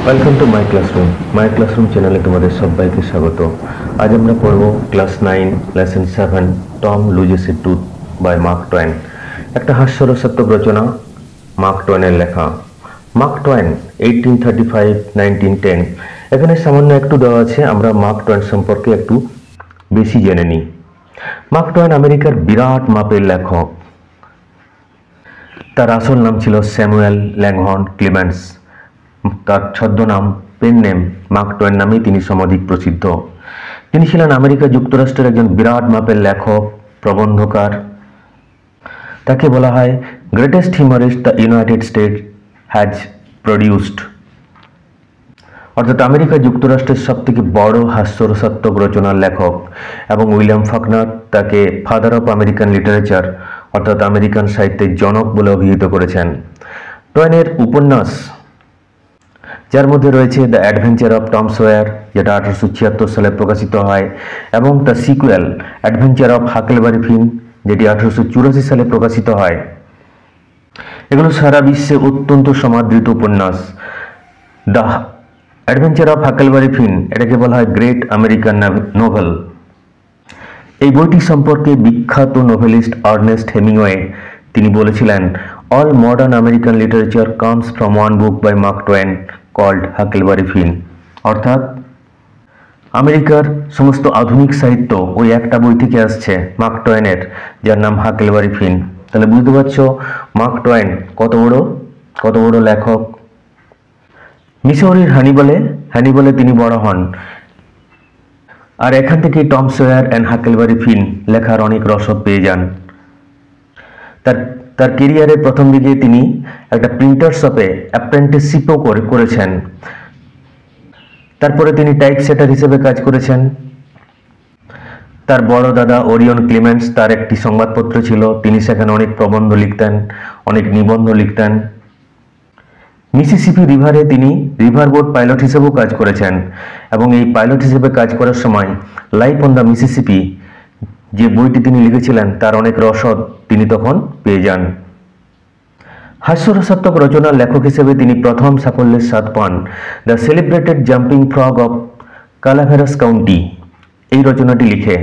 Welcome to my classroom চ্যানেলে তোমাদের সবাইকে স্বাগত। আজ আমরা পড়ব class 9 lesson 7 Tom loses a tooth by Mark Twain. একটা হাস্যরসাত্মক রচনা, মার্ক টোয়েনের লেখা। Mark Twain 1835-1910। এখানে সামান্য একটু দেওয়া আছে, আমরা মার্ক টোয়েন সম্পর্কে একটু বেশি জেনে নিই। মার্ক টোয়েন আমেরিকার বিরাট মাপের লেখক। তার আসল নাম ছিল স্যামুয়েল ল্যাংহর্ন ক্লিমেন্টস। তার ছদ্মনাম পেন নেম মার্ক টোয়েন নামেই তিনি সমধিক প্রসিদ্ধ। তিনি ছিলেন আমেরিকা যুক্তরাষ্ট্রের একজন বিরাট মাপের লেখক, প্রবন্ধকার। তাকে বলা হয় greatest humorist the United State has produced, অর্থাৎ আমেরিকা যুক্তরাষ্ট্রের সবথেকে বড় হাস্যরসাত্মক রচনার লেখক। এবং উইলিয়াম ফকনার তাকে ফাদার অফ আমেরিকান লিটারেচার, অর্থাৎ আমেরিকান সাহিত্যের জনক বলে অভিহিত করেছেন। টোয়েনের উপন্যাস, যার মধ্যে রয়েছে the adventure of Tom swear, যেটা 1876 সালে প্রকাশিত হয়, এবং the sequel adventure of Huckleberry ফিন, যেটি 1884 সালে প্রকাশিত হয়। এগুলো সারা বিশ্বে অত্যন্ত সমাদৃত উপন্যাস। দ্য অ্যাডভেঞ্চার অফ হাকেলবারি ফিন, এটাকে বলা হয় গ্রেট আমেরিকান নোভেল। এই বইটি সম্পর্কে বিখ্যাত নোভেলিস্ট আর্নেস্ট হেমিংওয়ে তিনি বলেছিলেন, all modern American literature comes from one book by Mark Twain called Huckleberry Finn, অর্থাৎ আমেরিকার সমস্ত আধুনিক সাহিত্য ওই একটা বই থেকে আসছে, মার্ক টোয়েনের, যার নাম হাকেলবারি ফিন। তাহলে বুঝতে পারছো মার্ক টোয়েন কত বড় লেখক। মিসৌরির হানিবলে তিনি বড় হন, আর এখান থেকে টম সয়ার অ্যান্ড হাকেলবারি ফিন লেখার অনেক রসদ পেয়ে যান। তার কেরিয়ারের প্রথম দিকে তিনি একটা প্রিন্টার শপে অ্যাপ্রেন্টিসশিপও করেছেন। তারপরে তিনি টাইপ সেটার হিসেবে কাজ করেছেন। তার বড় দাদা ওরিয়ন ক্লিমেন্টস, তার একটি সংবাদপত্র ছিল, তিনি সেখানে অনেক প্রবন্ধ লিখতেন, অনেক নিবন্ধ লিখতেন। মিসিসিপি রিভারে তিনি রিভার বোট পাইলট হিসেবেও কাজ করেছেন, এবং এই পাইলট হিসেবে কাজ করার সময় লাইফ অন দ্য মিসিসিপি যে বইটি তিনি লিখেছিলেন তার অনেক রসদ তিনি তখন পেয়ে যান। হাস্যরসাত্মক রচনার লেখক হিসেবে তিনি প্রথম সাফল্যের স্বাদ পান the celebrated jumping frog of Calaveras County, এই রচনাটি লিখে,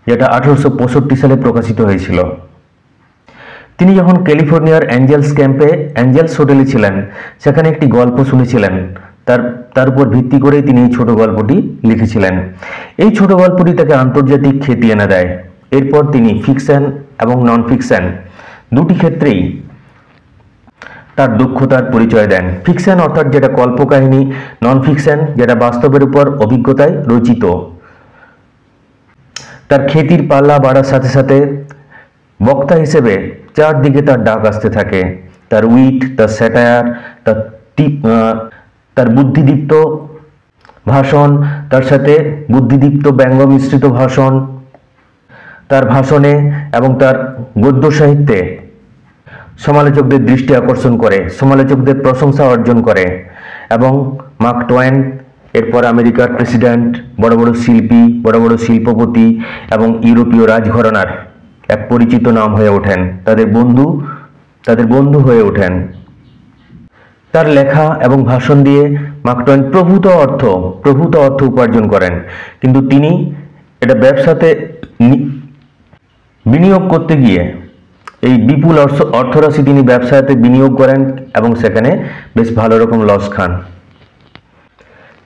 যেটা 1865 সালে প্রকাশিত হয়েছিল। তিনি যখন ক্যালিফোর্নিয়ার অ্যাঞ্জেলস ক্যাম্পে অ্যাঞ্জেলস হোটেলে ছিলেন, সেখানে একটি গল্প শুনেছিলেন। তার উপর ভিত্তি করেই তিনি এই ছোট গল্পটি লিখেছিলেন। এই ছোট গল্পটি তাকে আন্তর্জাতিক খ্যাতি এনে দেয়। এরপর তিনি ফিকশন এবং নন ফিকশন দুটি ক্ষেত্রেই তার দক্ষতার পরিচয় দেন। ফিকশন অর্থাৎ যেটা কল্পকাহিনী, নন ফিকশন যেটা বাস্তবের উপর অভিজ্ঞতায় রচিত। তার খ্যাতির পাল্লা বাড়ার সাথে সাথে বক্তা হিসেবে চারদিকে তার ডাক আসতে থাকে। তার উইট, তার স্যাটায়ার, তার বুদ্ধিদীপ্ত ভাষণ, তার সাথে বুদ্ধিদীপ্ত ব্যঙ্গ মিশ্রিত ভাষণ, তার ভাষণে এবং তার গদ্য সাহিত্যে সমালোচকদের দৃষ্টি আকর্ষণ করে, সমালোচকদের প্রশংসা অর্জন করে। এবং মার্ক টোয়েন এরপর আমেরিকার প্রেসিডেন্ট, বড় বড় শিল্পী, বড় বড় শিল্পপতি এবং ইউরোপীয় রাজঘরানার এক পরিচিত নাম হয়ে ওঠেন, তাদের বন্ধু হয়ে ওঠেন। তার লেখা এবং ভাষণ দিয়ে মার্ক টোয়েন প্রভূত অর্থ উপার্জন করেন, কিন্তু তিনি এটা ব্যবসাতে বিনিয়োগ করতে গিয়ে এই বিপুল অর্থরাশি তিনি ব্যবসাতে বিনিয়োগ করেন এবং সেখানে বেশ ভালো রকম লস খান।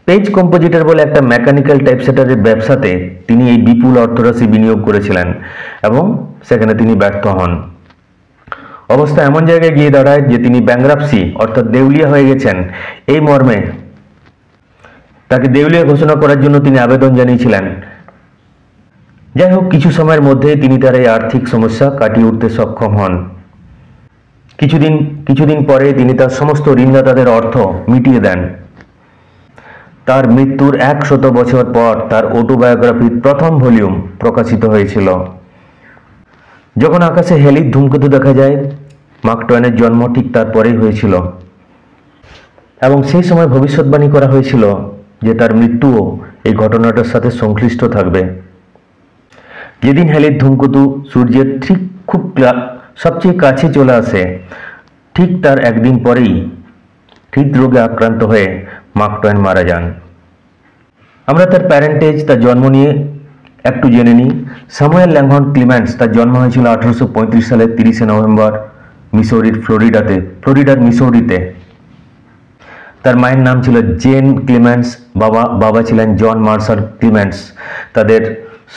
পেজ কম্পোজিটর বলে একটা মেকানিক্যাল টাইপসেটারের ব্যবসাতে তিনি এই বিপুল অর্থরাশি বিনিয়োগ করেছিলেন এবং সেখানে তিনি ব্যর্থ হন। অবস্থা এমন জায়গায় গিয়ে দাঁড়ায় যে তিনি ব্যাংক্রাপসি অর্থাৎ দেউলিয়া হয়ে গেছেন, এই মর্মে তাকে দেউলিয়া ঘোষণা করার জন্য তিনি আবেদন জানিয়েছিলেন। যাই হোক, কিছু সময়ের মধ্যেই তিনি তার এই আর্থিক সমস্যা কাটিয়ে উঠতে সক্ষম হন। কিছুদিন পরে তিনি তার সমস্ত ঋণদাতাদের অর্থ মিটিয়ে দেন। তার মৃত্যুর 100 বছর পর তার অটোবায়োগ্রাফির প্রথম ভলিউম প্রকাশিত হয়েছিল। যখন আকাশে হেলির ধূমকেতু দেখা যায়, মার্ক টোয়েনের জন্ম ঠিক তারপরেই হয়েছিল, এবং সেই সময় ভবিষ্যৎবাণী করা হয়েছিল যে তার মৃত্যুও এই ঘটনাটার সাথে সংশ্লিষ্ট থাকবে। যেদিন হেলির ধূমকেতু সূর্যের ঠিক সবচেয়ে কাছে চলে আসে, ঠিক তার একদিন পরেই হৃদরোগে আক্রান্ত হয়ে মার্ক টোয়েন মারা যান। আমরা তার প্যারেন্টেজ, তার জন্ম নিয়ে একটু জেনে নিই। স্যামুয়েল ল্যাংহর্ন ক্লিমেন্টস, তার জন্ম হয়েছিল 1835 সালের 30শে নভেম্বর মিসৌরির ফ্লোরিডার মিসৌরিতে। তার মায়ের নাম ছিল জেন ক্লিমেন্টস, বাবা ছিলেন জন মার্শাল ক্লিমেন্টস। তাদের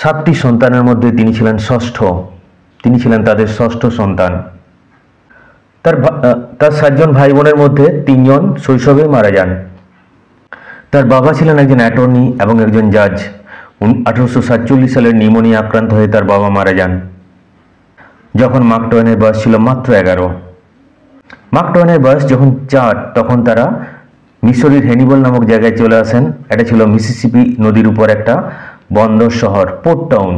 7টি সন্তানের মধ্যে তিনি ছিলেন ষষ্ঠ। তিনি ছিলেন তাদের ষষ্ঠ সন্তান। তার 7 জন ভাই বোনের মধ্যে 3 জন শৈশবে মারা যান। তার বাবা ছিলেন একজন অ্যাটর্নি এবং একজন জাজ। 1847 সালের নিউমোনিয়া আক্রান্ত হয়ে তার বাবা মারা যান যখন মার্ক টোয়েনের বয়স ছিল মাত্র 11। মার্ক টোয়েনের বয়স যখন 4, তখন তারা মিসৌরির হ্যানিবল নামক জায়গায় চলে আসেন। এটা ছিল মিসিসিপি নদীর উপর একটা বন্দর শহর, পোর্ট টাউন।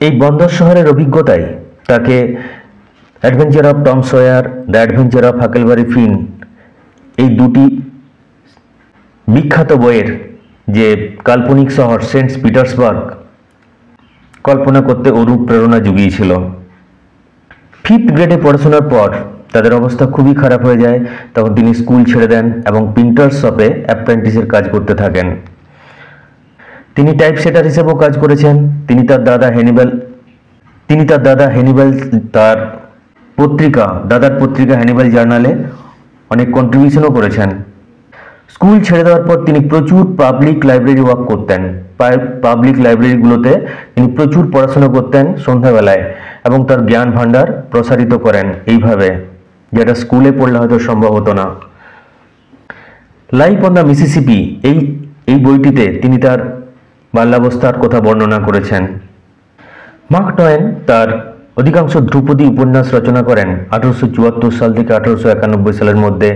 এই বন্দর শহরের অভিজ্ঞতায় তাকে adventure of Tom Sawyer, the adventure of Huckleberry Finn, এই দুটি বিখ্যাত বইয়ের যে কাল্পনিক শহর সেন্ট পিটার্সবার্গ কল্পনা করতে অনুপ্রেরণা জুগিয়েছিল। 5th গ্রেডে পড়াশোনার পর তাদের অবস্থা খুবই খারাপ হয়ে যায়। তখন তিনি স্কুল ছেড়ে দেন এবং প্রিন্টার শপে অ্যাপ্রেন্টিসের কাজ করতে থাকেন। তিনি টাইপসেটার হিসেবেও কাজ করেছেন। তিনি তার দাদা হ্যানিবাল তার দাদার পত্রিকা হ্যানিবাল জার্নালে অনেক কন্ট্রিবিউশনও করেছেন। স্কুল ছেড়ে দেওয়ার পর তিনি প্রচুর পাবলিক লাইব্রেরি ওয়ার্ক করতেন। পাবলিক লাইব্রেরিগুলোতে তিনি প্রচুর পড়াশোনা করতেন সন্ধ্যাবেলায় এবং তার জ্ঞান ভাণ্ডার প্রসারিত করেন এইভাবে, যেটা স্কুলে পড়লে হয়তো সম্ভব হতো না। লাইফ অন দ্য মিসিসিপি এই বইটিতে তিনি তার বাল্যাবস্থার কথা বর্ণনা করেছেন। মার্ক টোয়েন তার অধিকাংশ ধ্রুপদী উপন্যাস রচনা করেন 1874 সাল থেকে 1891 সালের মধ্যে,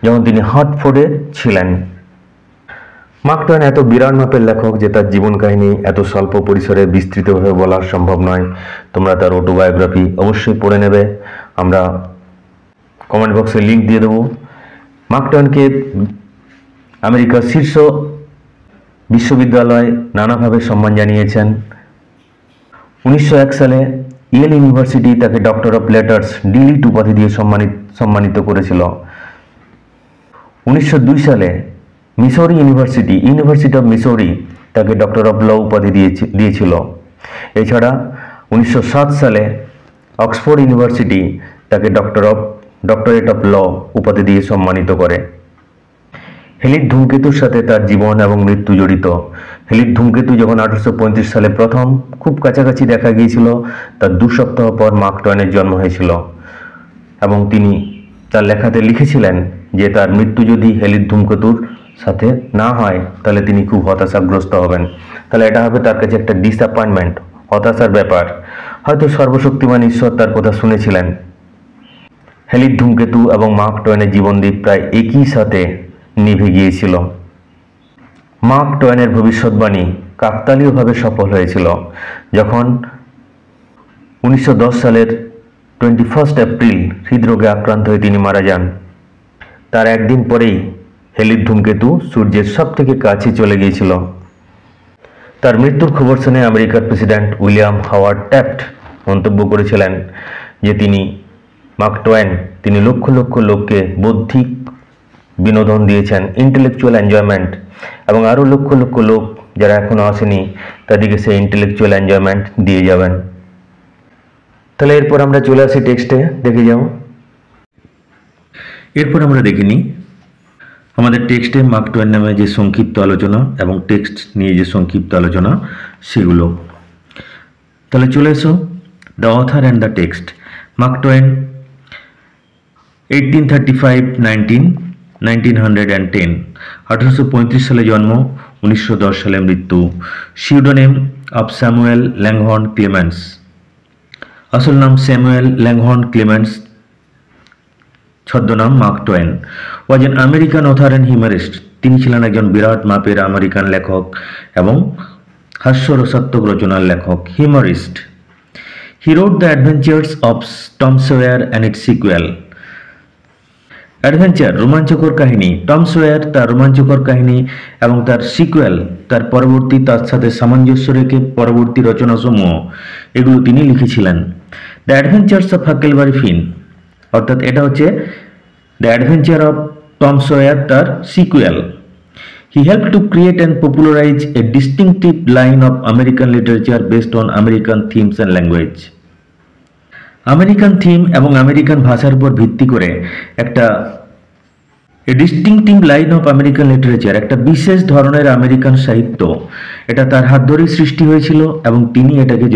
যখন তিনি হার্টফোর্ডে ছিলেন। মার্ক টোয়েন এত বিরাট মাপের লেখক যে তার জীবন কাহিনী এত স্বল্প পরিসরে বিস্তৃতভাবে বলা সম্ভব নয়। তোমরা তার অটোবায়োগ্রাফি অবশ্যই পড়ে নেবে, আমরা কমেন্ট বক্সে লিঙ্ক দিয়ে দেবো। মার্ক টোয়েনকে আমেরিকার শীর্ষ বিশ্ববিদ্যালয় নানাভাবে সম্মান জানিয়েছেন। 1901 সালে ইয়েল ইউনিভার্সিটি তাকে ডক্টর অফ লেটার্স ডিলিট উপাধি দিয়ে সম্মানিত করেছিল। 1902 সালে ইউনিভার্সিটি অফ মিসৌরি তাকে ডক্টর অফ ল উপাধি দিয়েছিল। এছাড়া 1907 সালে অক্সফোর্ড ইউনিভার্সিটি তাকে ডক্টরেট অফ ল উপাধি দিয়ে সম্মানিত করে। হেলিড ধূমকেতুর সাথে তার জীবন এবং মৃত্যু জড়িত। হেলিড ধূমকেতু যখন 1835 সালে প্রথম খুব কাছাকাছি দেখা গিয়েছিল, তার 2 সপ্তাহ পর মার্ক টোয়েনের জন্ম হয়েছিল এবং তিনি তার লেখাতে লিখেছিলেন যে তার মৃত্যু যদি হেলিড ধূমকেতুর সাথে না হয় তাহলে তিনি খুব হতাশাগ্রস্ত হবেন। তাহলে এটা হবে তার কাছে একটা ডিসঅ্যাপয়েন্টমেন্ট, হতাশার ব্যাপার। হয়তো সর্বশক্তিমান ঈশ্বর তার কথা শুনেছিলেন। হেলিড ধূমকেতু এবং মার্ক টোয়েনের জীবনদ্বীপ প্রায় একই সাথে নিভে গিয়েছিল। মার্ক টোয়েনের ভবিষ্যৎবাণী কাকতালীয়ভাবে সফল হয়েছিল যখন 1910 সালের 21 এপ্রিল হৃদরোগে আক্রান্ত হয়ে তিনি মারা যান। তার একদিন পরেই হেলিড ধূমকেতু সূর্যের সবথেকে কাছে চলে গিয়েছিল। তার মৃত্যুর খবর শুনে আমেরিকার প্রেসিডেন্ট উইলিয়াম হাওয়ার্ড ট্যাফট মন্তব্য করেছিলেন যে মার্ক টোয়েন তিনি লক্ষ লক্ষ লোককে বৌদ্ধিক বিনোদন দিয়েছেন, ইন্টেলেকচুয়াল এনজয়মেন্ট, এবং আরও লক্ষ লক্ষ লোক যারা এখনো আসেনি তাদেরকে সেই ইন্টেলেকচুয়াল এনজয়মেন্ট দিয়ে যাবেন। তাহলে এরপর আমরা চলে আসি টেক্সটে, দেখে যাও। এরপর আমরা দেখিনি আমাদের টেক্সটে মার্ক টোয়েন নামে যে সংক্ষিপ্ত আলোচনা এবং টেক্সট নিয়ে যে সংক্ষিপ্ত আলোচনা সেগুলো। তাহলে চলে এসো, the author and the text. Mark Twain 1935 1810 সালে জন্ম, 1910 সালে মৃত্যু। Pseudonym of Samuel Langhorne Clemens, আসল নাম স্যামুয়েল ল্যাংহর্ন ক্লেমেন্টস, ছদ্মনাম Mark Twain. Was an American author and humorist, তিনি ছিলেন একজন বিরাট মাপের আমেরিকান লেখক এবং হাস্যরসাত্মক রচনার লেখক, humorist. He wrote the adventures of Tom Sawyer and its sequel. Adventure রোমাঞ্চকর কাহিনী, টম সয়ার তার রোমাঞ্চকর কাহিনী এবং তার সিকুয়েল তার পরবর্তী, তার সাথে সামঞ্জস্য রেখে পরবর্তী রচনাসমূহ, এগুলো তিনি লিখেছিলেন। The adventures of Huckleberry Finn, অর্থাৎ এটা হচ্ছে the adventure of Tom swear তার sequel. He helped to create and popularize a distinctive line of American literature based on American themes and language. American theme এবং American ভাষার উপর ভিত্তি করে একটা distinctive line of American literature, একটা বিশেষ ধরনের আমেরিকান সাহিত্য, এটা তার হাত ধরেই সৃষ্টি হয়েছিল এবং তিনি এটাকে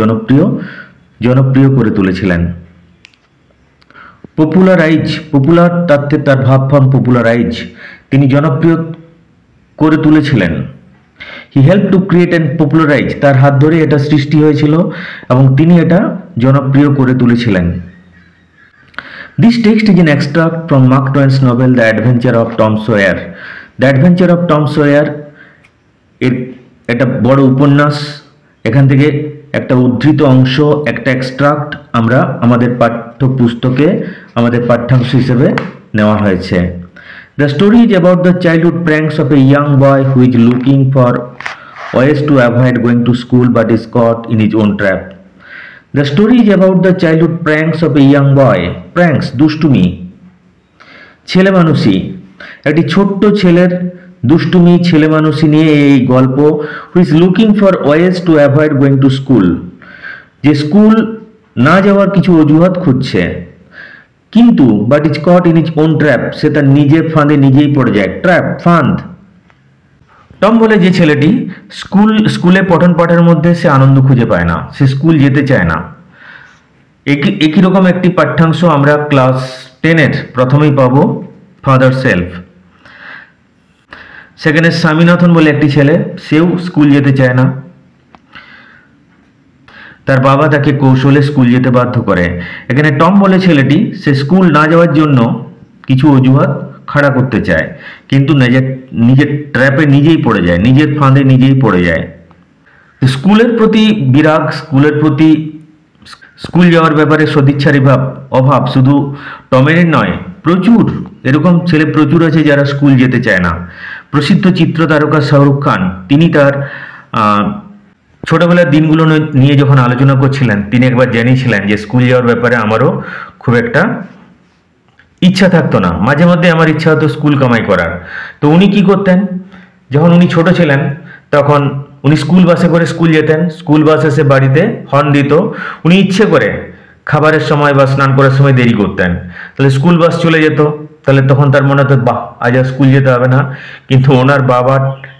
জনপ্রিয় করে তুলেছিলেন। পপুলার তাত্ত্বে তার ভাব ফর্ম পপুলারাইজ, তিনি জনপ্রিয় করে তুলেছিলেন। He help to create and popularise, তার হাত ধরে এটা সৃষ্টি হয়েছিল এবং তিনি এটা জনপ্রিয় করে তুলেছিলেন। This text is an extract from Mark Twain's novel the adventure of Tom Sawyer. The adventure of Tom Sawyer এর একটা বড় উপন্যাস, এখান থেকে একটা উদ্ধৃত অংশ, একটা এক্সট্রাক্ট আমরা আমাদের পাঠ্যপুস্তকে আমাদের পাঠ্যাংশ হিসেবে নেওয়া হয়েছে। The story is about the childhood pranks of a young boy who is looking for ways to avoid going to school but is caught in his own trap. The story is about the childhood pranks of a young boy. Pranks, দুষ্টুমি, ছেলে মানুষই, একটি ছোট্ট ছেলের দুষ্টুমি, ছেলে মানুষই নিয়ে এই গল্প। who is looking for ways to avoid going to school, যে স্কুল না যাওয়ার কিছু অজুহাত খুঁজছে, কিন্তু but his caught in his own trap, সে তার নিজের ফাঁদে নিজেই পড়ে যায়। ট্র্যাপ, ফাঁদ। টম বলে যে ছেলেটি স্কুলে পঠন পাঠের মধ্যে সে আনন্দ খুঁজে পায় না, সে স্কুল যেতে চায় না। একই রকম একটি পাঠ্যাংশ আমরা ক্লাস 10-এর প্রথমেই পাবো, ফাদার সেলফ। সেখানে স্বামীনাথন বলে একটি ছেলে, সেও স্কুল যেতে চায় না, তার বাবা তাকে কৌশলে স্কুল যেতে বাধ্য করে। এখানে টম বলে ছেলেটি, সে স্কুল না যাওয়ার জন্য কিছু অজুহাত খাড়া করতে চায়, কিন্তু নিজের ট্র্যাপে নিজেই পড়ে যায়, নিজের ফাঁদে নিজেই পড়ে যায়। স্কুলের প্রতি বিরাগ, স্কুল যাওয়ার ব্যাপারে সদিচ্ছার অভাব শুধু টমেরই নয়, প্রচুর এরকম ছেলে প্রচুর আছে যারা স্কুল যেতে চায় না। প্রসিদ্ধ চিত্র তারকা শাহরুখ খান, তিনি তার ছোটবেলার দিনগুলো নিয়ে যখন আলোচনা করছিলেন, তিনি একবার জানিয়েছিলেন যে স্কুল যাওয়ার ব্যাপারে আমারও খুব একটা ইচ্ছা থাকতো না, মাঝে মধ্যে আমার ইচ্ছা হতো স্কুল কামাই করার। তো উনি কি করতেন, যখন উনি ছোট ছিলেন তখন উনি স্কুল বাসে করে স্কুল যেতেন, স্কুল বাস এসে বাড়িতে হর্ন দিত, উনি ইচ্ছে করে খাবারের সময় বা স্নান করার সময় দেরি করতেন, তাহলে স্কুল বাস চলে যেত, তাহলে তখন তার মনে হতো বাহ আজ আর স্কুল যেতে হবে না, কিন্তু ওনার বাবা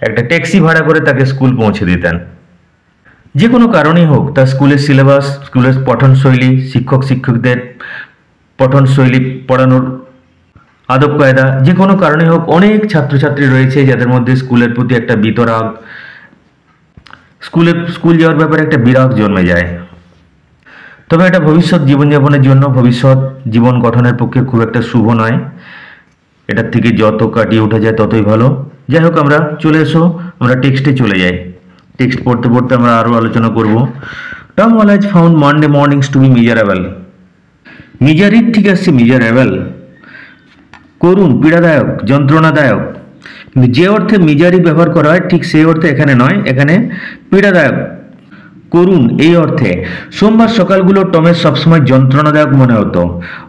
একটা ট্যাক্সি ভাড়া করে তাকে স্কুল পৌঁছে দিতেন। যে কোনো কারণেই হোক, তার স্কুলের সিলেবাস, স্কুলের পঠনশৈলী, শিক্ষকদের পঠনশৈলী, পড়ানোর আদব কায়দা, যে কোনো কারণে হোক, অনেক ছাত্রছাত্রী রয়েছে যাদের মধ্যে স্কুলের প্রতি একটা বিতরাগ, স্কুল যাওয়ার ব্যাপারে একটা বিরাগ জন্মে যায়। তবে এটা ভবিষ্যৎ জীবনযাপনের জন্য, ভবিষ্যৎ জীবন গঠনের পক্ষে খুব একটা শুভ নয়, এটার থেকে যত কাটিয়ে ওঠা যায় ততই ভালো। যাই হোক, আমরা চলে এসো, আমরা টেক্সটে চলে যাই। টেক্সট পড়তে পড়তে আমরা আরও আলোচনা করব। Tom always found Monday mornings to be miserable. মিজারির ঠিক আসছে মিজারেবল, করুণ, পীড়াদায়ক, যন্ত্রণাদায়ক, কিন্তু যে অর্থে মিজারি ব্যবহার করা হয় ঠিক সেই অর্থে এখানে নয়, এখানে পীড়াদায়ক, করুণ এই অর্থে। সোমবার সকালগুলো টমের সবসময় যন্ত্রণাদায়ক মনে হতো,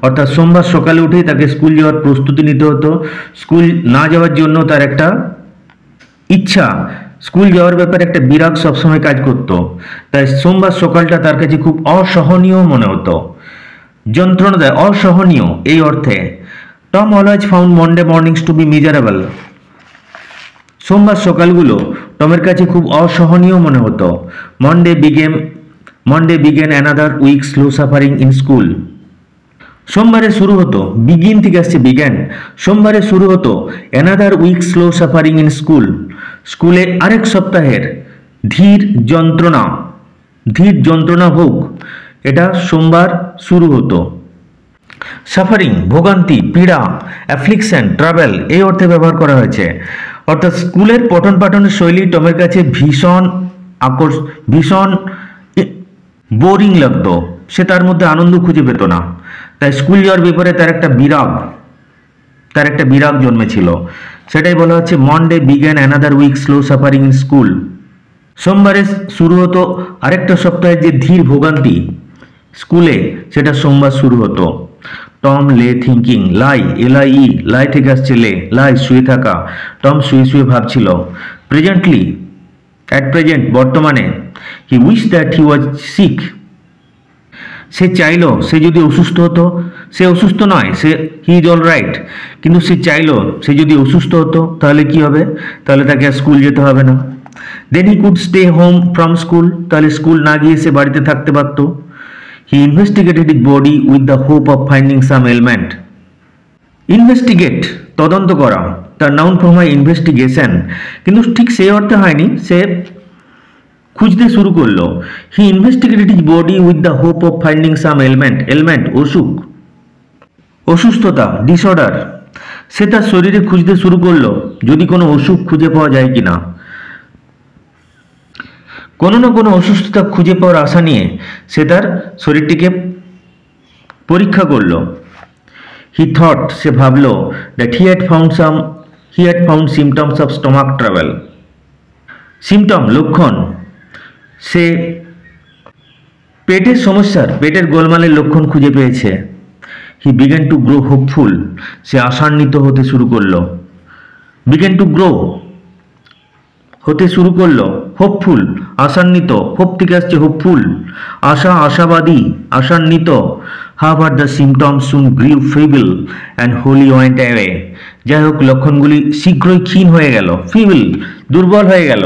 অর্থাৎ সোমবার সকালে উঠেই তাকে স্কুল যাওয়ার প্রস্তুতি নিতে হতো, স্কুল না যাওয়ার জন্য তার একটা ইচ্ছা, স্কুল যাওয়ার ব্যাপারে একটা বিরাগ সবসময় কাজ করত, তাই সোমবার সকালটা তার কাছে খুব অসহনীয় মনে হতো। যন্ত্রণাদায়ক, অসহনীয় এই অর্থে। Tom always found Monday mornings to be miserable. সোমবার সকালগুলো টমের কাছে খুব অসহনীয় মনে হতো। Monday began another week slow suffering in school. সোমবারে শুরু হতো, বিগিন থেকে আসছে বিজ্ঞান, সোমবারে শুরু হতো another week slow suffering in school, স্কুলে আরেক সপ্তাহের ধীর যন্ত্রণা ভোগ, এটা সোমবার শুরু হতো। সাফারিং, ভোগান্তি, পীড়া, অ্যাফ্লিকশন, ট্রাভেল এই অর্থে ব্যবহার করা হয়েছে। অর্থাৎ স্কুলের পঠন পাঠনের শৈলী টমের কাছে ভীষণ বোরিং লাগতো, সে তার মধ্যে আনন্দ খুঁজে পেত না, তাই স্কুল যাওয়ার ব্যাপারে তার একটা বিরাগ জন্মেছিল। সেটাই বলা হচ্ছে Monday began another week slow suffering in school. সোমবারে শুরু হতো আরেকটা সপ্তাহের যে ধীর ভোগান্তি স্কুলে, সেটা সোমবার শুরু হতো। টম লে থিঙ্কিং, লাই LIE, লাই থেকে আসছে লে, লাই শুয়ে থাকা, টম শুয়ে শুয়ে ভাবছিল। প্রেজেন্টলি, অ্যাট প্রেজেন্ট, বর্তমানে, he wish that he was sick, সে চাইল সে যদি অসুস্থ হতো, সে অসুস্থ নয়, সে হি ইজ অল রাইট, কিন্তু সে চাইল সে যদি অসুস্থ হতো তাহলে কি হবে, তাহলে তাকে আর স্কুল যেতে হবে না। Then he could stay home from school, তাহলে স্কুল না গিয়ে সে বাড়িতে থাকতে পারত। He investigated his body with the hope of finding some ailment. Investigate, তদন্ত করা, তার নাউন ফর্ম হয় ইনভেস্টিগেশন, কিন্তু ঠিক সেই অর্থে হয়নি, সে খুঁজতে শুরু করলো। He investigated his body with the hope of finding some ailment, ailment অসুখ, অসুস্থতা, ডিসঅর্ডার, সে তার শরীরে খুঁজতে শুরু করলো যদি কোনো অসুখ খুঁজে পাওয়া যায় কিনা। কোনো না কোনো অসুস্থতা খুঁজে পাওয়ার আশা নিয়ে সে তার শরীরটিকে পরীক্ষা করলো। হি থট, সে ভাবলো, that he had found symptoms of stomach trouble. Symptom, লক্ষণ, সে পেটের সমস্যার, পেটের গোলমালের লক্ষণ খুঁজে পেয়েছে। He began to grow hopeful, সে আশান্বিত হতে শুরু করলো। বিগেন টু গ্রো, হতে শুরু করলো, হোপফুল, আশান্বিত, হোপ থেকে আসছে হোপফুল, আশা, আশাবাদী, আশান্বিত। However the symptoms soon grew feeble and wholly went away, যাই হোক লক্ষণগুলি শীঘ্রই ক্ষীণ হয়ে গেল, ফিবল, দুর্বল হয়ে গেল,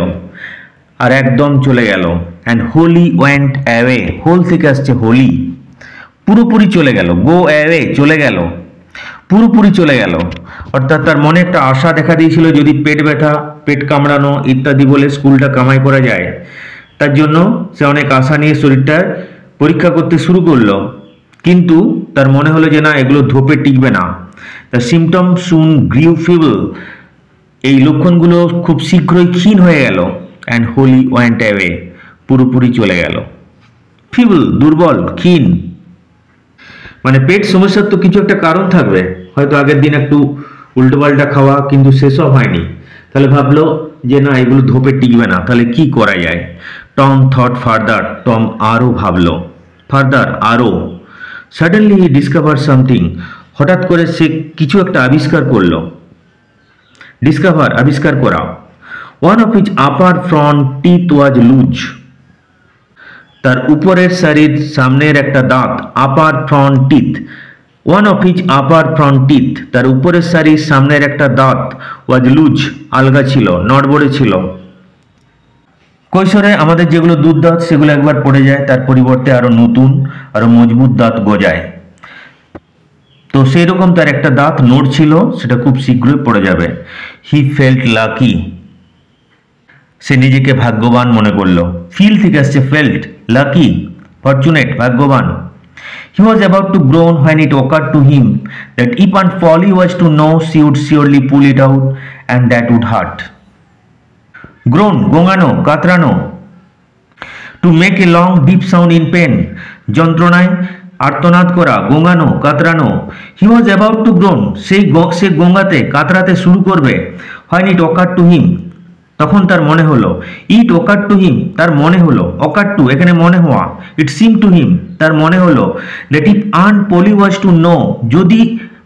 আর একদম চলে গেল। And wholly went away, whole থেকে আসছে হোলি, পুরোপুরি চলে গেল, গো অ্যাওয়ে, চলে গেল, পুরোপুরি চলে গেল। অর্থাৎ তার মনে একটা আশা দেখা দিয়েছিল যদি পেট ব্যথা, পেট কামড়ানো ইত্যাদি বলে স্কুলটা কামাই করা যায়, তার জন্য সে অনেক আশা নিয়ে শরীরটার পরীক্ষা করতে শুরু করলো, কিন্তু তার মনে হলো যে না, এগুলো ধোপে টিকবে না। The symptom soon grew feeble, এই লক্ষণগুলো খুব শীঘ্রই ক্ষীণ হয়ে গেল। অ্যান্ড হোলি ওয়েন্ট অ্যাওয়ে, পুরোপুরি চলে গেল। ফিবল, দুর্বল, ক্ষীণ, মানে পেট সমস্যার তো কিছু একটা কারণ থাকবে, হয়তো আগের দিন একটু উল্টোপাল্টা খাওয়া, কিন্তু সেসব হয়নি, তাহলে ভাবলো যে না, এগুলো ধোপে টিকবে না, তাহলে কি করা যায়। টম থট ফার্দার, টম আরও ভাবলো, ফার্দার, আরও। সাডেনলি হি ডিসকভার সামথিং, হঠাৎ করে সে কিছু একটা আবিষ্কার করলো। ডিসকভার, আবিষ্কার করা। One of his upper front teeth was loose, তার উপরের সারির সামনের একটা দাঁত, upper front teeth, one of his upper front teeth, তার উপরের সারির সামনের একটা দাঁত, ওয়াজ লুজ, আলগা ছিল, নড়বড়ে ছিল। কৈশোরে আমাদের যেগুলো দুধ দাঁত সেগুলো একবার পড়ে যায়, তার পরিবর্তে আরো নতুন, আরো মজবুত দাঁত গজায়। তো সেই রকম তার একটা দাঁত নড়ছিল, সেটা খুব শীঘ্রই পড়ে যাবে। হি ফেল্ট লাকি, সে নিজেকে ভাগ্যবান মনে করলো। ফিল থেকে আসছে ফেল্ট, লাকি, ফরচুনেট, ভাগ্যবান। He was about to groan when it occurred to him that if Aunt Polly was to know, she would surely pull it out, and that would hurt. Groan, গোঙানো, কাতরানো। To make a long deep sound in pain, যন্ত্রণায় আর্তনাদ করা, গোঙানো, কাতরানো। He was about to groan, সে গোঙাতে, কাতরাতে শুরু করবে। When it occurred to him, তখন তার মনে হলো। ইট occurred to him, তার মনে হলো। occurred to, এখানে মনে হওয়া। It seemed to him, তার মনে হলো। That if Aunt Polly was to know, যদি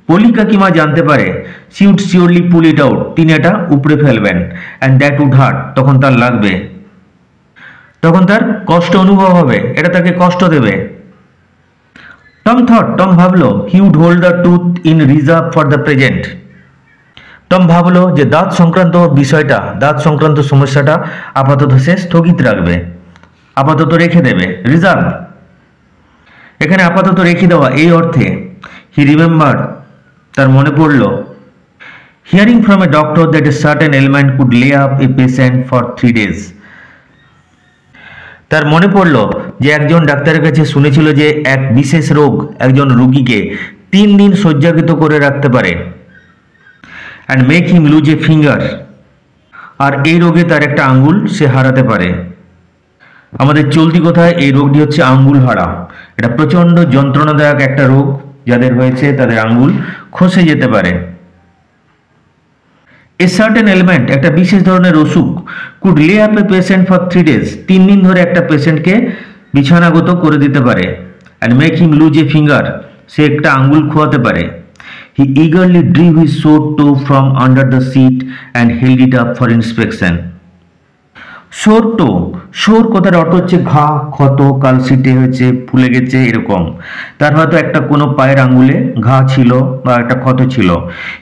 পলি কাকিমা জানতে পারে, she would surely pull it out, তিনি এটা উপড়ে ফেলবেন। And that would hurt, তখন তার লাগবে, তখন তার কষ্ট অনুভব হবে, এটা তাকে কষ্ট দেবে। টম ভাবলো, he would hold the tooth in reserve for the present. Tom ভাবলো যে দাঁত সংক্রান্ত বিষয়টা, দাঁত সংক্রান্ত সমস্যাটা আপাতত সে স্থগিত রাখবে, আপাতত রেখে দেবে। রিজার্ভ, এখানে আপাতত রেখে দেওয়া এই অর্থে। হি রিমেম্বার, তার মনে পড়ল। Hearing from a doctor that a certain ailment could lay up a patient for 3 days, তার মনে পড়ল যে একজন ডাক্তারের কাছে শুনেছিল যে এক বিশেষ রোগ একজন রোগীকে 3 দিন শয্যাকৃত করে রাখতে পারে। And make him lose a finger, আর এই রোগে তার একটা আঙ্গুল সে হারাতে পারে। আমাদের চলতি কথায় এই রোগটি হচ্ছে আঙ্গুল হারা। এটা প্রচণ্ড যন্ত্রণাদায়ক একটা রোগ, যাদের হয়েছে তাদের আঙ্গুল খসে যেতে পারে। এ সার্টেন এলিমেন্ট, একটা বিশেষ ধরনের অসুখ, could lay up a patient for 3 days, 3 দিন ধরে একটা পেশেন্টকে বিছানাগত করে দিতে পারে। And make him lose a finger, সে একটা আঙ্গুল খোয়াতে পারে। He eagerly drew his sword toe from under the seat and held it up for inspection. শোর টো, শোর কথার অর্থ হচ্ছে ঘা, ক্ষত, কালশিটে হয়েছে, ফুলে গেছে এরকম। তার হয়তো একটা কোনো পায়ের আঙ্গুলে ঘা ছিল বা একটা ক্ষত ছিল।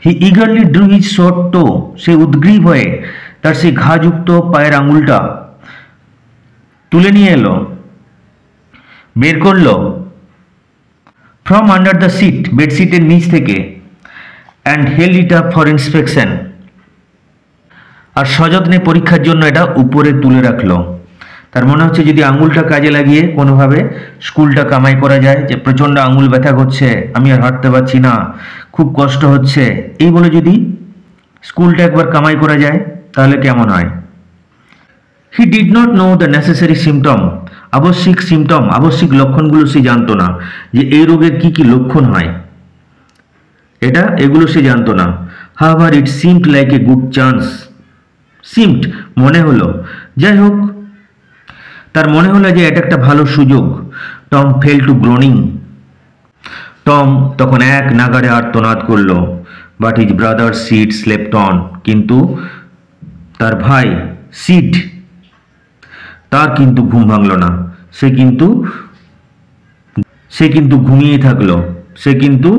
হি ইগারলি ড্রু হিজ শোর টো, সে উদ্গ্রীব হয়ে তার সেই ঘাযুক্ত পায়ের আঙ্গুলটা তুলে নিয়ে এলো, বের করলো ফ্রম আন্ডার দ্য সিট, বেডশিটের নিচ থেকে, and held it up for inspection, আর সযত্নে পরীক্ষার জন্য এটা উপরে তুলে রাখলো। তার মনে হচ্ছে যদি আঙুলটা কাজে লাগিয়ে কোনোভাবে স্কুলটা কামাই করা যায়, যে প্রচণ্ড আঙুল ব্যথা করছে, আমি আর হাঁটতে পারছি না, খুব কষ্ট হচ্ছে, এই বলে যদি স্কুলটা একবার কামাই করা যায় তাহলে কেমন হয়। He did not know the necessary symptom, আবশ্যিক লক্ষণগুলো সে জানতো না, যে এই রোগের কি কি লক্ষণ হয়, এগুলো সে জানতো না। However it seemed like a good chance, seemed মনে হলো, যাই হোক তার মনে হলো যে এটা একটা ভালো সুযোগ। Tom fail to Groening, Tom তখন এক নাগাড়ে আর্তনাদ করলো। But his brother seed slept on, কিন্তু তার ভাই সিড, তার কিন্তু ঘুম ভাঙল না, সে কিন্তু ঘুমিয়ে থাকলো, সে কিন্তু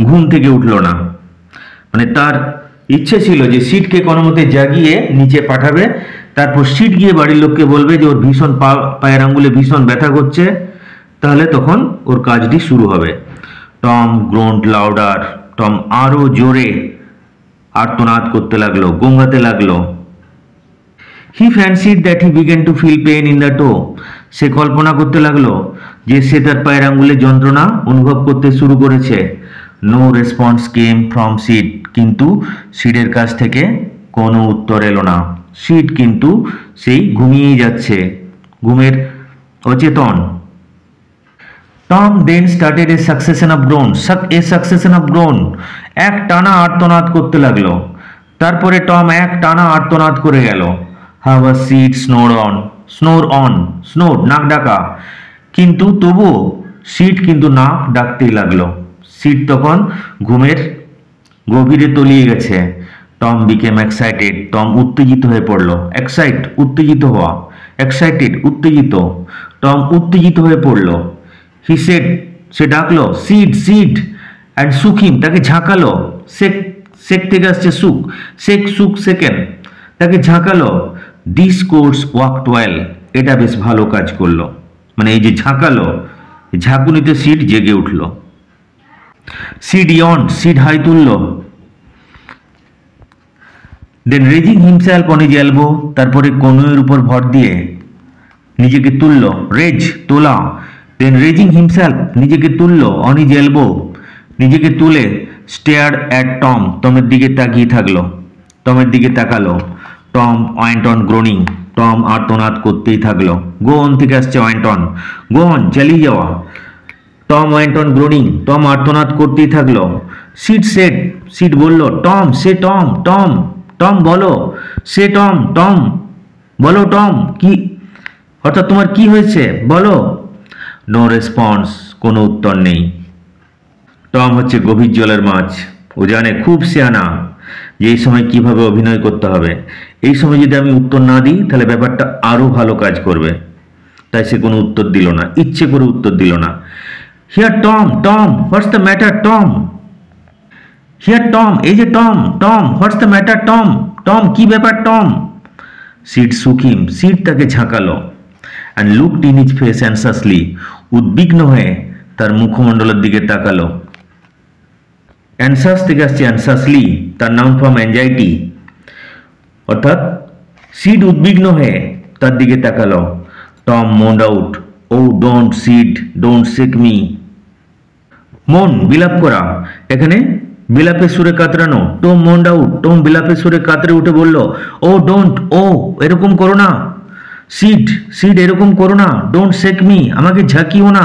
ঘুম থেকে উঠলো না। মানে তার ইচ্ছে ছিল যে সিটকে কোনো মতে জাগিয়ে নিচে পাঠাবে, তারপর সিট গিয়ে বাড়ির লোককে বলবে যে ওর ভীষণ পায়ের আঙ্গুলে ভীষণ ব্যথা করছে, তাহলে তখন ওর কাজটি শুরু হবে। টম গ্রোন্ড লাউডার, টম আরো জোরে আর্তনাদ করতে লাগলো, গোঙাতে লাগলো। He fancied that he began to feel pain in the toe, সে কল্পনা করতে লাগলো যে সে তার পায়ের আঙ্গুলে যন্ত্রণা অনুভব করতে শুরু করেছে। No response came from Sid, কিন্তু সিডের কাছ থেকে কোনো উত্তর এলো না। সিড কিন্তু সেই ঘুমিয়েই যাচ্ছে, ঘুমের অচেতন। Tom then started a succession of groan, এক টানা আর্তনাদ করতে লাগলো। তারপরে টম এক টানা আর্তনাদ করে গেল। হাউএভার সিড স্নোর নাক ডাকা, কিন্তু তবুও সিড কিন্তু নাক ডাকতেই লাগলো। সিড তখন ঘুমের গভীরে তলিয়ে গেছে। টম বিকেম এক্সাইটেড, টম উত্তেজিত হয়ে পড়লো। উত্তেজিত হওয়া, এক্সাইটেড উত্তেজিত, টম উত্তেজিত হয়ে পড়লো। হি সেড, সে ডাকলো সিড অ্যান্ড সুক হিম, তাকে ঝাঁকালো। সেক থেকে আসছে সুক সেকেন্ড, তাকে ঝাঁকালো। দিস কোর্স ওয়ার্কড ওয়েল, এটা বেশ ভালো কাজ করলো। মানে এই যে ঝাঁকালো, ঝাঁকুনিতে সিড জেগে উঠলো। সিড হাই তুললো। Then raising himself on his elbow, তারপরে কনুইয়ের উপর ভর দিয়ে নিজেকে তুললো। তোলা। দেন রেজিং হিমসেলফ, নিজেকে তুললো, অন হিজ এলবো, নিজেকে তুলে স্টেয়ার্ড অ্যাট টম, টমের দিকে তাকিয়ে থাকলো, টমের দিকে তাকালো। Tom went on Groening, Tom আর্তনাদ করতেই থাকলো। গো অন থেকে আসছে ওয়েন্ট অন, গো অন চালিয়ে যাওয়া। Tom went on Groening, Tom আর্তনাদ করতেই থাকলো। সিড বলল, টম বলো, টম বলো, টম কি, অর্থাৎ তোমার কি হয়েছে বলো। নো রেসপন্স, কোনো উত্তর নেই। টম হচ্ছে গভীর জলের মাছ, ও জানে, খুব সিয়ানা, যে এই সময় কিভাবে অভিনয় করতে হবে। এই সময় যদি আমি উত্তর না দিই তাহলে ব্যাপারটা আরো ভালো কাজ করবে। তাই সে কোনো উত্তর দিল না, ইচ্ছে করে উত্তর দিল না। Here Tom what's the matter Tom, here Tom, এই যে Tom what's the matter Tom কি ব্যাপার Tom. Sid shook him, Sid তাকে ঝাঁকালো। And looked in his face anxiously, উদ্বিগ্ন হয়ে তার মুখমণ্ডলের দিকে তাকালো। অ্যানসাস থেকে আসছে অ্যানসাসলি, তার নাউন ফর্ম অ্যাংজাইটি, অর্থাৎ সিড উদ্বিগ্ন হয়ে তার দিকে তাকালো। Tom moaned out, oh don't shake me. Moan বিলাপ করা, এখানে বিলাপের সুরে কাতরানো। টম মোন্ড আউট, টম বিলাপের সুরে কাতরে উঠে বলল, ও ডোন্ট, ও এরকম করো না। সিড এরকম করো না। ডোন্ট সেক মি, আমাকে ঝাঁকিও না।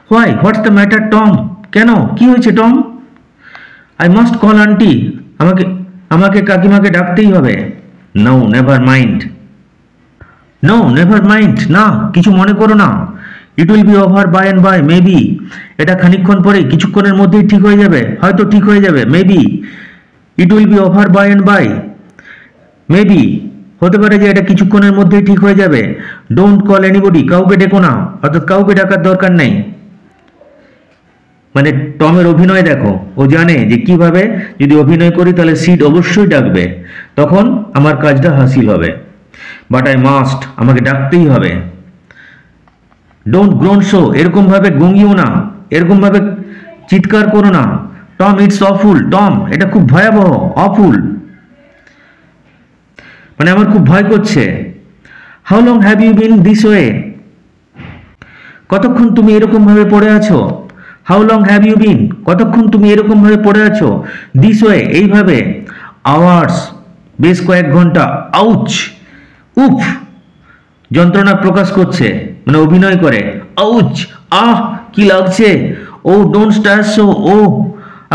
হোয়াটস দ্য ম্যাটার টম, কেন, কি হয়েছে Tom. I must call aunty, আমাকে কাকিমাকে ডাকতেই হবে। নো নেভার মাইন্ড, না কিছু মনে করো না। It will be over by and by, maybe এটা খানিকক্ষণ পরে কিছুক্ষণের মধ্যেই ঠিক হয়ে যাবে, হয়তো ঠিক হয়ে যাবে, maybe it will be over by and by, maybe হতে পারে যে এটা কিছুক্ষণের মধ্যেই ঠিক হয়ে যাবে। ডোন্ট কল এনিবডি, কাউকে ডেকো না, অর্থাৎ কাউকে ডাকার দরকার নেই। মানে টমের অভিনয় দেখো, ও জানে যে কিভাবে যদি অভিনয় করি তাহলে সিড অবশ্যই ডাকবে, তখন আমার কাজটা হাসিল হবে। বাট আই মাস্ট, আমাকে ডাকতেই হবে। ডোন্ট গ্রোন সো, এরকম ভাবে গঙ্গিও না, এরকম ভাবে চিৎকার করো না। টম ইটস অফুল, টম এটা খুব ভয়াবহ, অফুল মানে আমার খুব ভয় করছে। How long have you been this way, কতক্ষণ তুমি এরকম ভাবে পড়ে আছো। How long have you been, কতক্ষণ তুমি এরকম ভাবে পড়ে আছো। দিস ওয়ে, এইভাবে। আওয়ার্স, বেশ কয়েক ঘন্টা। আউচ, উফ, যন্ত্রণা প্রকাশ করছে, মানে অভিনয় করে। আউচ, আহ কি লাগছে। ও ডোন্ট স্টার সো, ও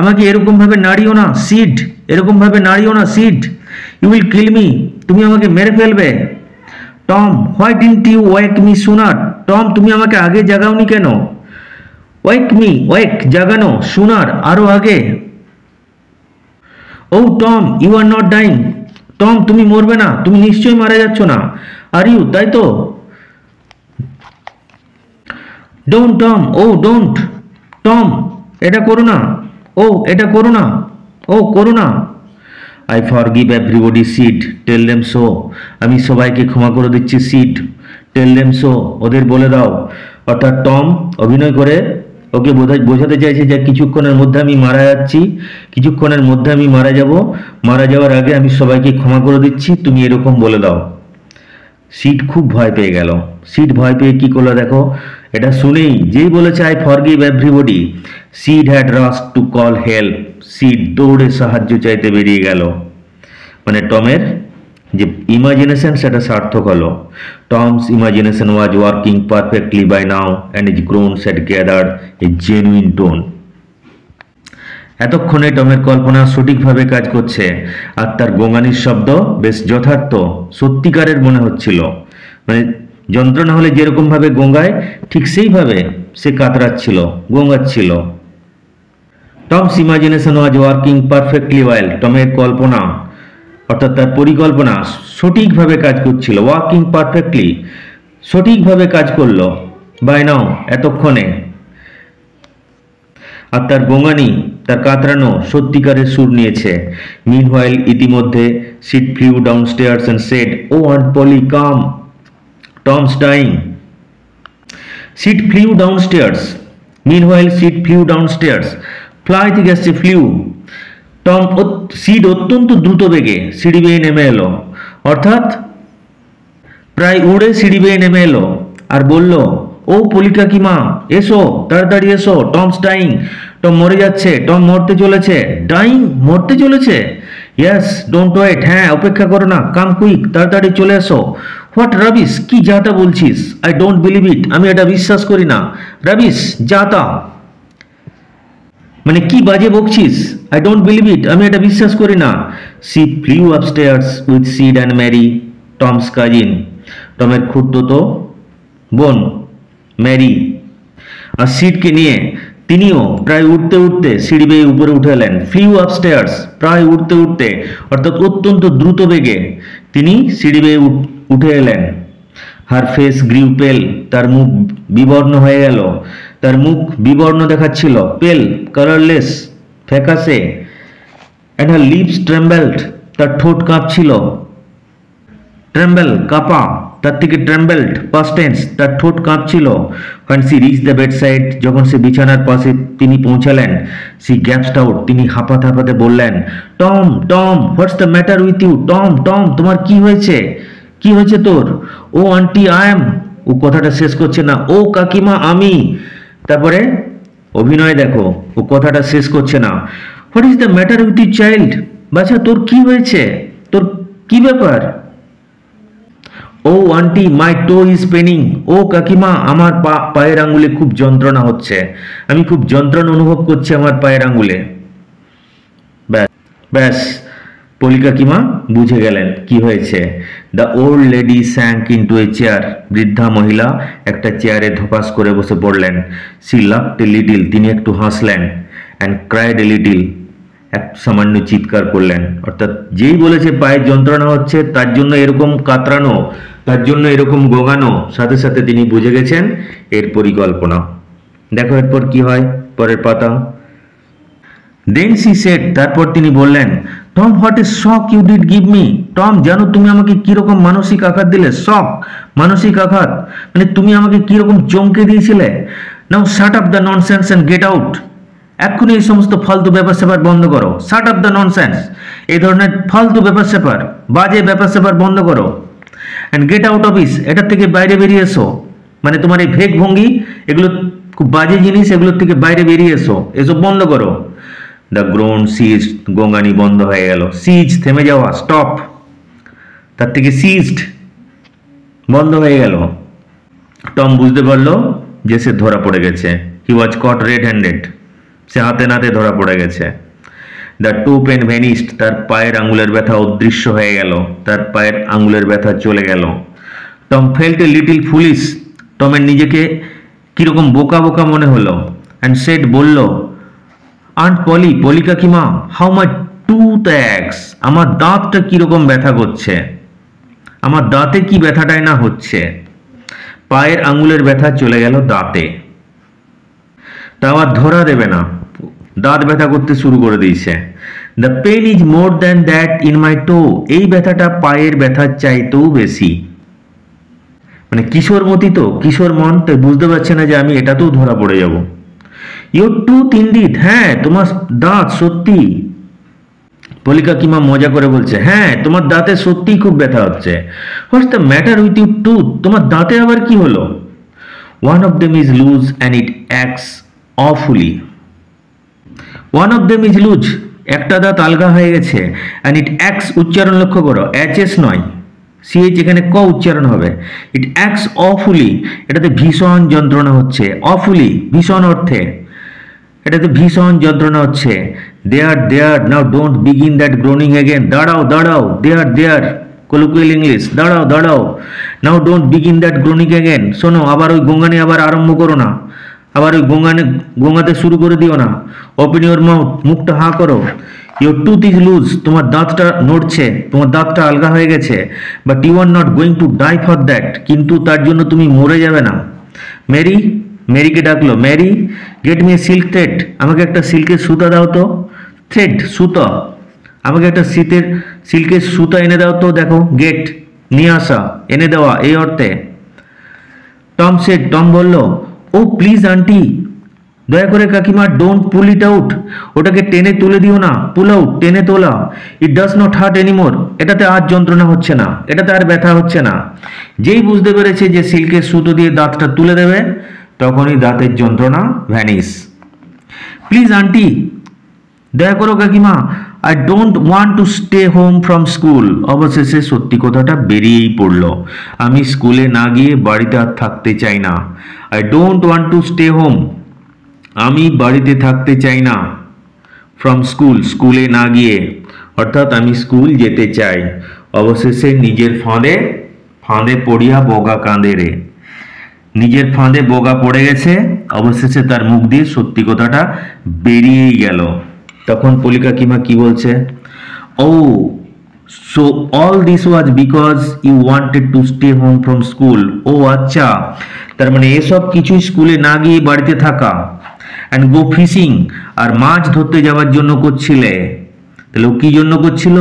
আমাকে এরকম ভাবে নাড়িও না। সিড, এরকম ভাবে নাড়িও না। Sid, you will kill me, তুমি আমাকে মেরে ফেলবে। Tom why didn't you wake me sooner, Tom তুমি আমাকে আগে জাগাওনি কেন। ওয়েক মি, ওয়েক জাগানো, সুনার আরো আগে। Oh Tom you are not dying, Tom তুমি মরবে না, তুমি নিশ্চয়ই মারা যাচ্ছ না। আর ইউ, তাই তো। Don't Tom, oh don't Tom, এটা করো না, ও এটা করো না, ও করো না। I forgive everybody Sid, tell them so, আমি সবাইকে ক্ষমা করে দিচ্ছি। সিড, টেল দেম সো, ওদের বলে দাও। অর্থাৎ টম অভিনয় করে ওকে বোঝাতে চাইছে যে কিছুক্ষণের মধ্যে আমি মারা যাচ্ছি, কিছুক্ষণের মধ্যে আমি মারা যাব, মারা যাওয়ার আগে আমি সবাইকে ক্ষমা করে দিচ্ছি, তুমি এরকম বলে দাও। সিড খুব ভয় পেয়ে গেল। সিড ভয় পেয়ে কি করলো দেখো, এটা শুনেই যেই বলেছে I forgive everybody, seed had rush to call help, seed দৌড়ে সাহায্য চাইতে বেরিয়ে গেল। মানে টমের যে ইমাজিনেশন সেটা সার্থক হলো। Tom's imagination was working perfectly by now and his groans had gathered a genuine tone. এতক্ষণে টমের কল্পনা সঠিকভাবে কাজ করছে, আর তার গোঙানির শব্দ বেশ যথার্থ, সত্যিকারের মনে হচ্ছিল। মানে যন্ত্রণা হলে যেরকম ভাবে গোঙায় ঠিক সেইভাবে সে কাতরাচ্ছিল, গোঙাচ্ছিল। Tom's imagination was working perfectly well, টমের কল্পনা অর্থাৎ তার পরিকল্পনা সঠিকভাবে কাজ করছিল। ওয়ার্কিং পারফেক্টলি, সঠিকভাবে কাজ করলো। বাই নাও, এতক্ষণে। আর তার গোঙানি, তার কাতরানো সত্যিকারের সুর নিয়েছে। মিনহোয়াইল, ইতিমধ্যে Sid flew downstairs and said, oh Aunt Polly come, Tom's dying. Sid flew downstairs, meanwhile Sid flew downstairs, fly থেকে আসছে ফ্লিউ। টম, সিড অত্যন্ত দ্রুত বেগে সিঁড়ি বেয়ে নেমে এলো, অর্থাৎ প্রায় উড়ে সিঁড়ি বেয়ে নেমে এলো আর বলল, ও পলি কাকিমা এসো, তাড়াতাড়ি এসো, টমস ডাইং, টম মরে যাচ্ছে, টম মরতে চলেছে। ডাইং, মরতে চলেছে। ইয়েস, ডোন্ট ওয়েট, হ্যাঁ অপেক্ষা করো না, কাম কুইক, তাড়াতাড়ি চলে এসো। হোয়াট রাবিশ, কি যাতা বলছিস। আই ডোন্ট বিলিভ ইট, আমি এটা বিশ্বাস করি না। রাবিশ, যাতা মানে কি বাজে বকছিস। আই ডোন্ট বিলিভ ইট, আমি এটা বিশ্বাস করি না। She flew upstairs with Sid and Mary, Tom's cousin, টমের খুড়তুতো বোন ম্যারি আর সিডকে নিয়ে তিনিও প্রায় উঠতে উঠতে সিঁড়ি বেয়ে উপরে উঠে এলেন। ফ্লিউ আপস্টেয়ার্স, প্রায় উঠতে উঠতে অর্থাৎ অত্যন্ত দ্রুত বেগে তিনি সিঁড়ি বেয়ে উঠে এলেন। হার ফেস গ্রিউ পেল, তার মুখ বিবর্ণ হয়ে গেল, তার মুখ বিবর্ণ দেখাচ্ছিল। পেল, কালারলেস, ফ্যাকাসে। অ্যান্ড হার লিপস ট্রেম্বেলড, তার ঠোঁট কাঁপছিল। ট্রেম্বেল, কাঁপা, তার থেকে ট্রেম্বেলড পাস্ট টেন্স, তার ঠোঁট কাঁপছিল। when she reached the bedside, যখন সে বিছানার পাশে তিনি পৌঁছালেন, she gasped out, তিনি হাঁপাতে হাঁপাতে বললেন, Tom, Tom, what's the matter with you, Tom, Tom, তোমার কি হয়েছে, কি হয়েছে তোর। ও আন্টি আই এম, ও কথাটা শেষ করছে না। ও কাকিমা আমি, তারপরে অভিনয় দেখো, ও কথাটা শেষ করছে না। What is the matter with you child, বাচ্চা তোর কি হয়েছে, তোর কি ব্যাপার। Oh auntie my toe is paining, ও কাকিমা আমার পায়ের আঙ্গুলে খুব যন্ত্রণা হচ্ছে, আমি খুব যন্ত্রণা অনুভব করছি আমার পায়ের আঙ্গুলে। ব্যাস ব্যাস, পলি কাকিমা বুঝে গেলেন কি হয়েছে। The old lady sank into a chair, বৃদ্ধা মহিলা একটা চেয়ারে ধপাস করে বসে পড়লেন। সি লাফড এ লিটিল, তিনি একটু হাসলেন। অ্যান্ড ক্রাইড এ লিটিল, এক সামান্য চিৎকার করলেন। অর্থাৎ যেই বলেছে পায়ের যন্ত্রণা হচ্ছে, তার জন্য এরকম কাতরানো, তার জন্য এরকম গোগানো, সাথে সাথে তিনি বুঝে গেছেন এর পরিকল্পনা। দেখো এরপর কি হয়, পরের পাতা। দেন সি সেড, তারপর তিনি বললেন, Tom what a shock you did give me. Tom, জানো তুমি আমাকে কিরকম মানসিক আঘাত দিলে? শক, মানসিক আঘাত, মানে তুমি আমাকে কিরকম চমকে দিয়েছিলে। Now shut up the nonsense and get out. এক্ষুনি এই সমস্ত ফালতু ব্যাপার স্যাপার বন্ধ করো। শাট আপ দ্য ননসেন্স, এই ধরনের ফালতু ব্যাপার স্যাপার, বাজে ব্যাপার স্যাপার বন্ধ করো। অ্যান্ড গেট আউট অফ ইস, এটার থেকে বাইরে বেরিয়ে এসো। মানে তোমার এই ভেক ভঙ্গি, এগুলো খুব বাজে জিনিস, এগুলোর থেকে বাইরে বেরিয়ে এসো, এসব বন্ধ করো। দ্য গ্রোন সিজড, গোঙানি বন্ধ হয়ে গেল। সিজ, থেমে যাওয়া, স্টপ, তার থেকে সিজড, বন্ধ হয়ে গেল। টম বুঝতে পারলো যে সে ধরা পড়ে গেছে। হি ওয়াজ কট রেড হ্যান্ডেড, সে হাতে নাতে ধরা পড়ে গেছে। দ্য টু পেন ভ্যানিস্ট, তার পায়ের আঙুলের ব্যথা অদৃশ্য হয়ে গেল, তার পায়ের আঙুলের ব্যথা চলে গেল। Tom felt a little foolish, টমের নিজেকে কিরকম বোকা বোকা মনে হলো। অ্যান্ড সেড, বলল, আন্ট পলি, পলি কাকিমা, হাউ মাই টুথ অ্যাক্স, আমার দাঁতটা কিরকম ব্যথা করছে, আমার দাঁতে কি ব্যথাটাই না হচ্ছে। পায়ের আঙুলের ব্যথা চলে গেল দাঁতে, তা আবার ধরা দেবে না, দাঁত ব্যথা করতে শুরু করে দিয়েছে। The pain is more than that in my toe, এই ব্যথাটা পায়ের ব্যথার চাইতেও বেশি। মানে কিশোর মতি তো, কিশোর মন, তাই বুঝতে পারছে না যে আমি এটাতেও ধরা পড়ে যাব। ইউর টুথ ইনডিড, হ্যাঁ তোমার দাঁত সত্যি। পলি কাকিমা মজা করে বলছে, হ্যাঁ তোমার দাঁতে সত্যিই খুব ব্যথা হচ্ছে। What's the matter with your tooth, তোমার দাঁতে আবার কি হলো? One of them is loose and it acts awfully. One of them is loose, একটা দাঁত আলগা হয়ে গেছে। অ্যান্ড ইট অ্যাক্টস, উচ্চারণ লক্ষ্য করো, এইচ নয়, সিএইচ এখানে ক উচ্চারণ হবে। ইট অ্যাক্টস অফুলি, এটাতে ভীষণ যন্ত্রণা হচ্ছে। অফুলি, ভীষণ অর্থে, এটাতে ভীষণ যন্ত্রণা হচ্ছে। There there, now don't begin that groaning again, দাঁড়াও দাঁড়াও, দেয়ার দেয়ার, কলোকুয়াল ইংলিশ, দাঁড়াও দাঁড়াও। Now don't begin that groaning again, শোনো আবার ওই গোঙানি আবার আরম্ভ করো না, আবার ওই গোঙাতে শুরু করে দিও না। ওপেন ইউর মাউথ, মুখটা হাঁ করো। ইউর টুথ ইজ লুজ, তোমার দাঁতটা নড়ছে, তোমার দাঁতটা আলগা হয়ে গেছে। But you are not going to die for that, কিন্তু তার জন্য তুমি মরে যাবে না। মেরি, মেরিকে ডাকলো, Mary get me a silk thread, আমাকে একটা সিল্কের সুতা দাও তো। থ্রেড, সুতা, আমাকে একটা সিল্কের সুতা এনে দাও তো। দেখো গেট, নিয়ে আসা, এনে দেওয়া, এই অর্থে। টম সেড, টম বলল, ও প্লিজ আন্টি, দয়া করে কাকিমা, ডোন্ট পুল ইট আউট, ওটাকে টেনে তুলে দিও না। পুল আউট, টেনে তোলা। It does not heart anymore, এটাতে আর যন্ত্রণা হচ্ছে না, এটাতে আর ব্যথা হচ্ছে না। যেই বুঝতে পেরেছে যে সিল্কের সুতো দিয়ে দাঁতটা তুলে দেবে, তখনই দাঁতের যন্ত্রণা ভ্যানিস। প্লিজ আন্টি, দয়া করো কাকিমা, I don't want to stay home from school. অবশেষে সত্যি কথাটা বেরিয়েই পড়ল, আমি স্কুলে না গিয়ে বাড়িতে আর থাকতে চাই না। I don't want to stay home, আমি বাড়িতে থাকতে চাই না। ফ্রম স্কুল, স্কুলে না গিয়ে, অর্থাৎ আমি স্কুল যেতে চাই। অবশেষে নিজের ফাঁদে পড়িয়া বগা কাঁদে রে, নিজের ফাঁদে বগা পড়ে গেছে। অবশেষে তার মুখ দিয়ে সত্যি কথাটা বেরিয়েই গেল। তখন পলি কাকিমা কি বলছে, oh so all this was because you wanted to stay home from school. ও আচ্ছা, তার মানে এসব কিছুই স্কুলে না গিয়ে বাড়িতে থাকা। অ্যান্ড গো ফিশিং, আর মাছ ধরতে যাওয়ার জন্য করছিলে। তাহলে ও কি জন্য করছিল?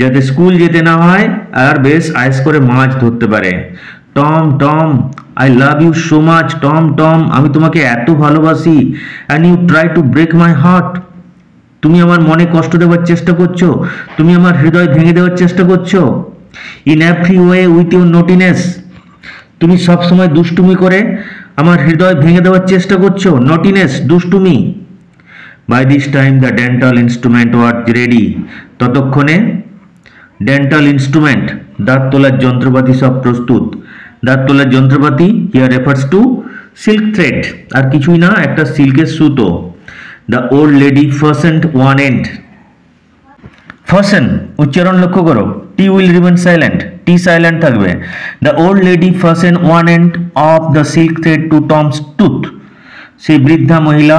যাতে স্কুল যেতে না হয় আর বেশ আয়েস করে মাছ ধরতে পারে। Tom Tom, I love you so much. Tom Tom, আমি তোমাকে এত ভালোবাসি। And you try to break my heart, তুমি আমার মনে কষ্ট দেওয়ার চেষ্টা করছো, তুমি আমার হৃদয় ভেঙে দেওয়ার চেষ্টা করছো। In every way with your নটিনেস, তুমি সবসময় দুষ্টুমি করে আমার হৃদয় ভেঙে দেওয়ার চেষ্টা করছো। নটিনেস, দুষ্টুমি। By this time the dental instrument was ready, ততক্ষণে ডেন্টাল ইনস্ট্রুমেন্ট, দাঁত তোলার যন্ত্রপাতি সব প্রস্তুত। দাঁত তোলার যন্ত্রপাতি here refers to silk thread, আর কিছুই না, একটা সিল্কের সুতো। The old lady fastened one end ফসেন উচ্চারণ লক্ষ্য করো, T will remain silent, T silent থাকবে। The old lady fasten one end of the silk thread to Tom's tooth, সেই বৃদ্ধা মহিলা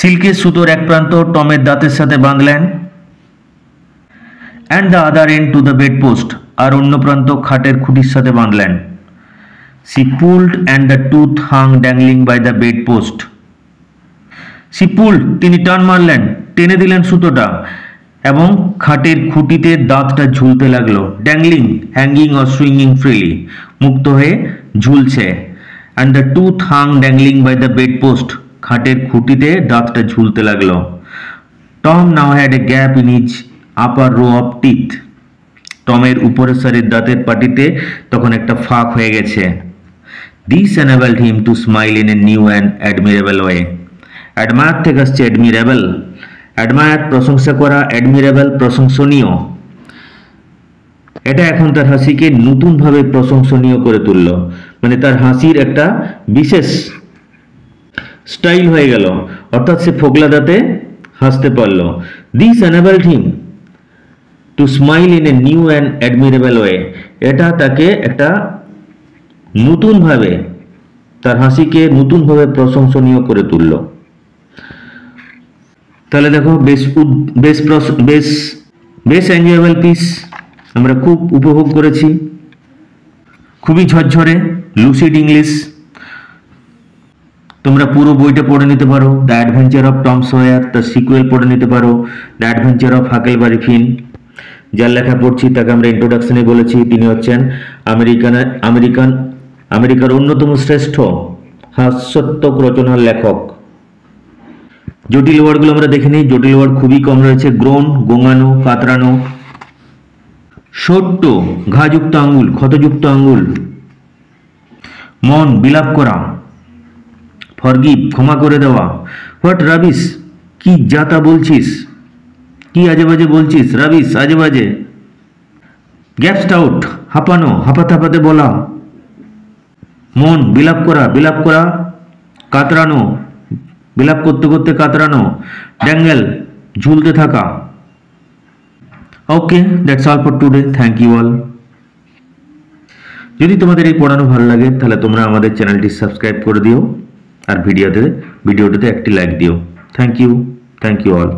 সিল্কের সুতোর এক প্রান্ত টমের দাঁতের সাথে বাঁধলেন। And the other end to the bed post, আর অন্য প্রান্ত খাটের খুঁটির সাথে বাঁধলেন। She pulled and the tooth hung dangling by the bed post. She pulled, তিনি টান মারলেন, টেনে দিলেন সুতোটা, এবং খাটের খুঁটিতে দাঁতটা ঝুলতে লাগলো। Dangling, hanging or swinging freely, মুক্ত হয়ে ঝুলছে। And the tooth hung dangling by the bed post, খাটের খুঁটিতে দাঁতটা ঝুলতে লাগলো। Tom now had a gap in his upper row of teeth, টমের উপরের সারির দাঁতের পাটিতে তখন একটা ফাঁক হয়ে গেছে। This enabled him to smile in a new and admirable way. Admire থেকে আসছে অ্যাডমিরেবল, অ্যাডমায়ার প্রশংসা করা, অ্যাডমিরেবল প্রশংসনীয়। এটা এখন তার হাসিকে নতুনভাবে প্রশংসনীয় করে তুলল, মানে তার হাসির একটা বিশেষ স্টাইল হয়ে গেল, অর্থাৎ সে ফোকলা দাঁতে হাসতে পারল। This enabled him to smile in a new and admirable way, এটা তাকে একটা নতুনভাবে, তার হাসিকে নতুনভাবে প্রশংসনীয় করে তুলল। তাহলে দেখো বেশ এনজয়েবল পিস, আমরা খুব উপভোগ করেছি, খুবই ঝরঝরে লুসিড ইংলিশ। তোমরা পুরো বইটা পড়ে নিতে পারো, the adventure of Tom swear, তার সিকুয়েল পড়ে নিতে পারো, দ্য অ্যাডভেঞ্চার অফ হাকেলবারি ফিন। যার লেখা পড়ছি তাকে আমরা ইন্ট্রোডাকশনে বলেছি, তিনি হচ্ছেন আমেরিকার অন্যতম শ্রেষ্ঠ হাস্যাত্মক রচনার লেখক। জটিল ওয়ার্ডগুলো আমরা দেখে নিই, জটিল ওয়ার্ড খুবই কম রয়েছে। গ্রোন, গোঙানো, কাতরানো। ছোট্ট, ঘাযুক্ত আঙ্গুল, ক্ষতযুক্ত আঙ্গুল। মন, বিলাপ করা। ফরগিভ, ক্ষমা করে দেওয়া। হোয়াট রাবিশ, কি যাতা বলছিস, কি আজে বাজে বলছিস, রাবিশ, আজে বাজে। গ্যাপসড আউট, হাঁপানো, হাঁপাতে হাঁপাতে বলা। মন, বিলাপ করা, কাতরানো, বিলাপ করতে করতে কাতরানো। ড্যাঙ্গেল, ঝুলতে থাকা। Okay, that's all for today, thank you all. যদি তোমাদের এই পড়ানো ভালো লাগে তাহলে তোমরা আমাদের চ্যানেলটি সাবস্ক্রাইব করে দিও, আর ভিডিওটাতে একটি লাইক দিও। Thank you all.